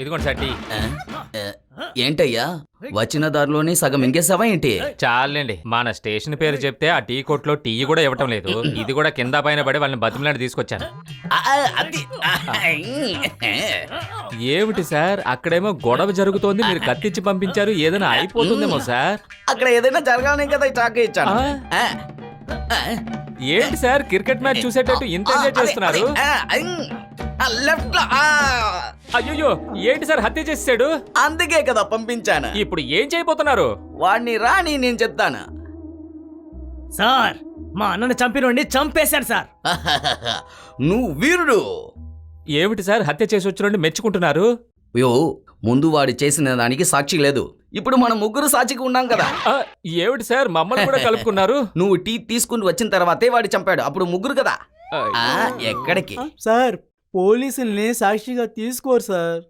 ఇదిగోండి sir tea. ఏంటయ్యా వచ్చిన దారిలోనే సగం ఇంకేసావా ఏంటి? చాలండి, మన స్టేషన్ పేరు చెప్తే ఆ టీ కొట్లో టీ కూడా ఇవ్వటం లేదు. ఇది కూడా కింద పైన పడి వాళ్ళని బతిమలాడి తీసుకొచ్చాను. అది ఏమిటి సార్, అక్కడేమో గొడవ జరుగుతోంది, మీరు కత్తిచ్చి పంపించారు. ఏదైనా అయిపోతుందేమో సార్. అక్కడ ఏదైనా జరగాలనే కదా ఈ చాకు ఇచ్చాను. ఏంటి సార్, క్రికెట్ మ్యాచ్ చూసేటట్టు ఇంత ఎంజాయ్ చేస్తున్నారు? లెఫ్ట్ లో అయ్యో, ఏంటి సార్ హత్య చేసాడు? అందుకే కదా పంపించాను. ఇప్పుడు ఏం చేయబోతున్నారు? వాడిని రాని నేను చెప్తాను. సార్, మా అన్నను చంపినోడిని చంపేశారు సార్. నువ్వు వీరుడు. ఏమిటి సార్, హత్య చేసి వచ్చిన మెచ్చుకుంటున్నారు? అయ్యో, ముందు వాడు చేసిన దానికి సాక్షి లేదు. ఇప్పుడు మనం ముగ్గురు సాక్షికి ఉన్నాం కదా. ఏమిటి సార్, మమ్మల్ని కూడా కలుపుకున్నారు? నువ్వు టీ తీసుకుని వచ్చిన తర్వాతే వాడు చంపాడు. అప్పుడు ముగ్గురు కదా. ఎక్కడికి? సార్, పోలీసుల్ని సాక్షిగా తీసుకోరు సార్.